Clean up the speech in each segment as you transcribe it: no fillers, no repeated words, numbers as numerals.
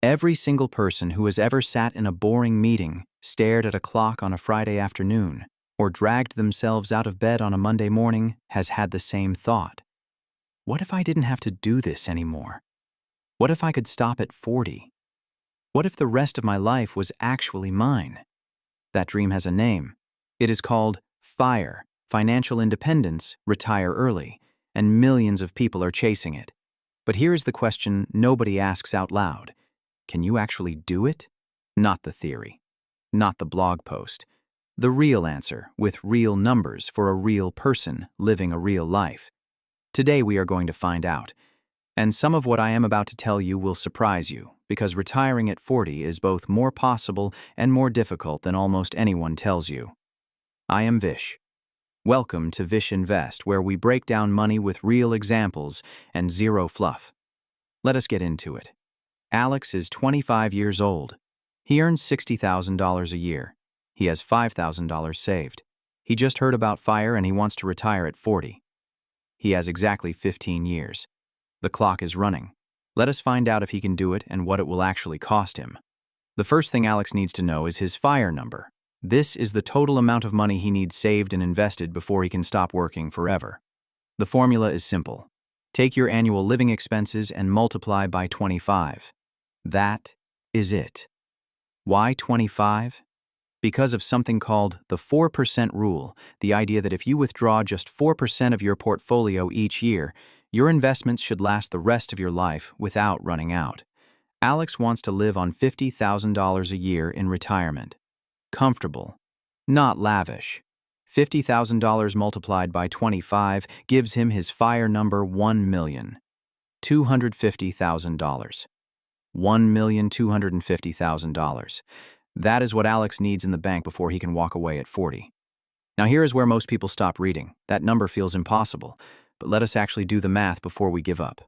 Every single person who has ever sat in a boring meeting, stared at a clock on a Friday afternoon, or dragged themselves out of bed on a Monday morning has had the same thought. What if I didn't have to do this anymore? What if I could stop at 40? What if the rest of my life was actually mine? That dream has a name. It is called FIRE, Financial Independence, Retire Early, and millions of people are chasing it. But here is the question nobody asks out loud. Can you actually do it? Not the theory, not the blog post. The real answer, with real numbers for a real person living a real life. Today we are going to find out. And some of what I am about to tell you will surprise you, because retiring at 40 is both more possible and more difficult than almost anyone tells you. I am Vish. Welcome to vishinvest, where we break down money with real examples and zero fluff. Let us get into it. Alex is 25 years old. He earns $60,000 a year. He has $5,000 saved. He just heard about FIRE and he wants to retire at 40. He has exactly 15 years. The clock is running. Let us find out if he can do it and what it will actually cost him. The first thing Alex needs to know is his FIRE number. This is the total amount of money he needs saved and invested before he can stop working forever. The formula is simple. Take your annual living expenses and multiply by 25. That is it. Why 25? Because of something called the 4% rule, the idea that if you withdraw just 4% of your portfolio each year, your investments should last the rest of your life without running out. Alex wants to live on $50,000 a year in retirement. Comfortable, not lavish. $50,000 multiplied by 25 gives him his FIRE number $1,250,000. $1,250,000. That is what Alex needs in the bank before he can walk away at 40. Now here is where most people stop reading. That number feels impossible, but let us actually do the math before we give up.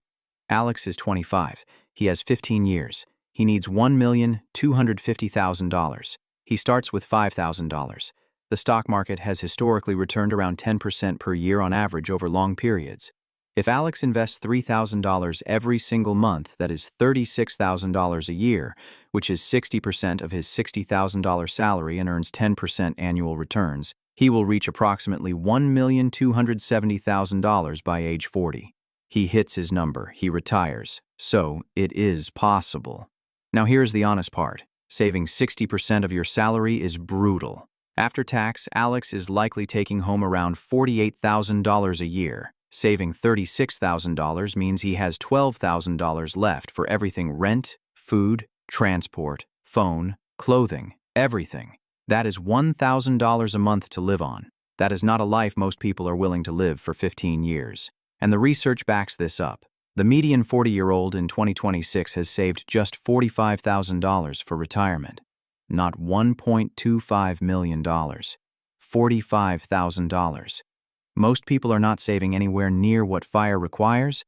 Alex is 25. He has 15 years. He needs $1,250,000. He starts with $5,000. The stock market has historically returned around 10% per year on average over long periods. If Alex invests $3,000 every single month, that is $36,000 a year, which is 60% of his $60,000 salary and earns 10% annual returns, he will reach approximately $1,270,000 by age 40. He hits his number, he retires. So, it is possible. Now here's the honest part. Saving 60% of your salary is brutal. After tax, Alex is likely taking home around $48,000 a year. Saving $36,000 means he has $12,000 left for everything: rent, food, transport, phone, clothing, everything. That is $1,000 a month to live on. That is not a life most people are willing to live for 15 years. And the research backs this up. The median 40-year-old in 2026 has saved just $45,000 for retirement. Not $1.25 million. $45,000. Most people are not saving anywhere near what FIRE requires,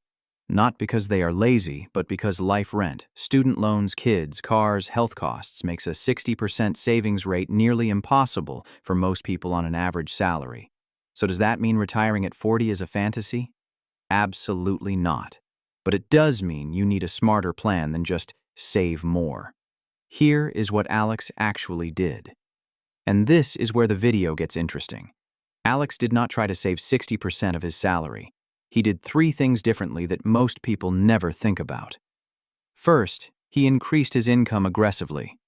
not because they are lazy, but because life rent, student loans, kids, cars, health costs makes a 60% savings rate nearly impossible for most people on an average salary. So does that mean retiring at 40 is a fantasy? Absolutely not. But it does mean you need a smarter plan than just save more. Here is what Alex actually did. And this is where the video gets interesting. Alex did not try to save 60% of his salary. He did 3 things differently that most people never think about. First, he increased his income aggressively.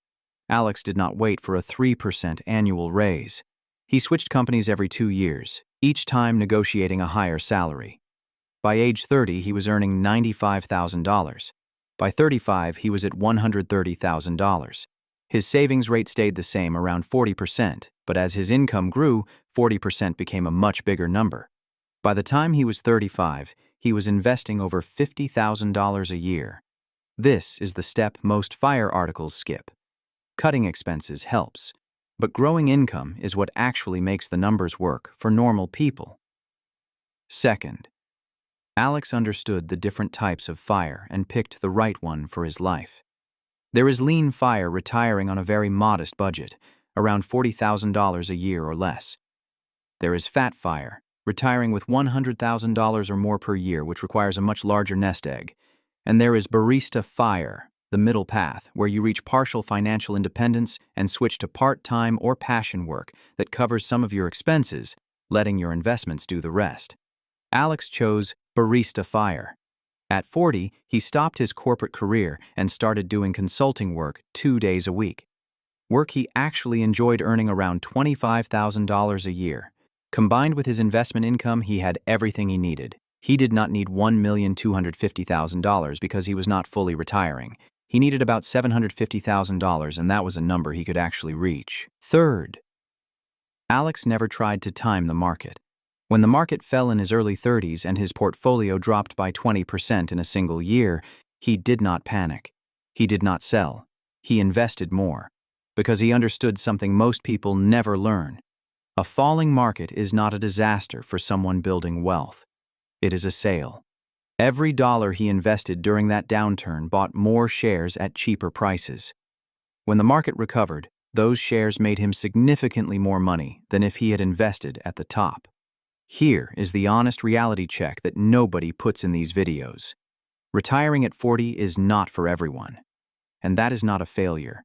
Alex did not wait for a 3% annual raise. He switched companies every 2 years, each time negotiating a higher salary. By age 30, he was earning $95,000. By 35, he was at $130,000. His savings rate stayed the same, around 40%, but as his income grew, 40% became a much bigger number. By the time he was 35, he was investing over $50,000 a year. This is the step most FIRE articles skip. Cutting expenses helps, but growing income is what actually makes the numbers work for normal people. Second, Alex understood the different types of FIRE and picked the right one for his life. There is lean FIRE, retiring on a very modest budget, around $40,000 a year or less. There is fat FIRE, retiring with $100,000 or more per year, which requires a much larger nest egg. And there is Barista FIRE, the middle path, where you reach partial financial independence and switch to part-time or passion work that covers some of your expenses, letting your investments do the rest. Alex chose Barista FIRE. At 40, he stopped his corporate career and started doing consulting work 2 days a week. Work he actually enjoyed, earning around $25,000 a year. Combined with his investment income, he had everything he needed. He did not need $1,250,000 because he was not fully retiring. He needed about $750,000, and that was a number he could actually reach. Third, Alex never tried to time the market. When the market fell in his early 30s and his portfolio dropped by 20% in a single year, he did not panic. He did not sell. He invested more, because he understood something most people never learn. A falling market is not a disaster for someone building wealth. It is a sale. Every dollar he invested during that downturn bought more shares at cheaper prices. When the market recovered, those shares made him significantly more money than if he had invested at the top. Here is the honest reality check that nobody puts in these videos. Retiring at 40 is not for everyone. And that is not a failure.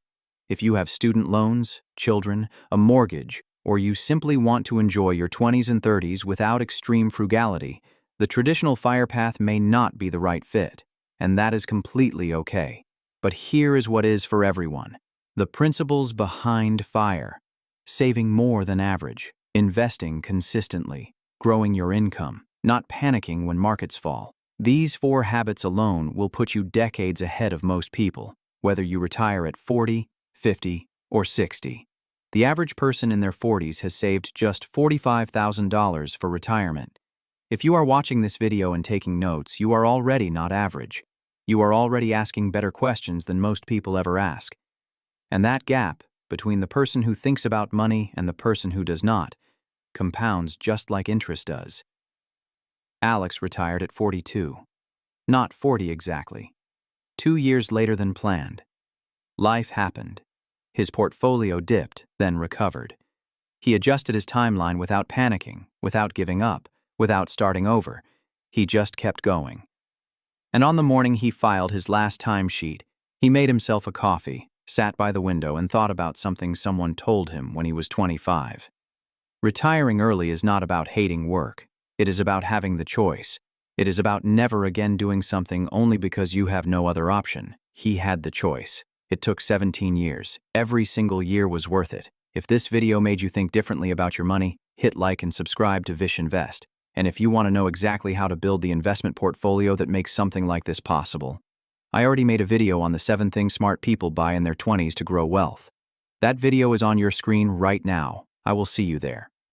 If you have student loans, children, a mortgage, or you simply want to enjoy your 20s and 30s without extreme frugality, the traditional FIRE path may not be the right fit, and that is completely okay. But here is what is for everyone. The principles behind FIRE: saving more than average, investing consistently, growing your income, not panicking when markets fall. These 4 habits alone will put you decades ahead of most people, whether you retire at 40, 50, or 60. The average person in their 40s has saved just $45,000 for retirement. If you are watching this video and taking notes, you are already not average. You are already asking better questions than most people ever ask. And that gap between the person who thinks about money and the person who does not compounds just like interest does. Alex retired at 42. Not 40 exactly. 2 years later than planned. Life happened. His portfolio dipped, then recovered. He adjusted his timeline without panicking, without giving up, without starting over. He just kept going. And on the morning he filed his last timesheet, he made himself a coffee, sat by the window, and thought about something someone told him when he was 25. Retiring early is not about hating work. It is about having the choice. It is about never again doing something only because you have no other option. He had the choice. It took 17 years. Every single year was worth it. If this video made you think differently about your money, hit like and subscribe to vishinvest. And if you want to know exactly how to build the investment portfolio that makes something like this possible, I already made a video on the 7 things smart people buy in their 20s to grow wealth. That video is on your screen right now. I will see you there.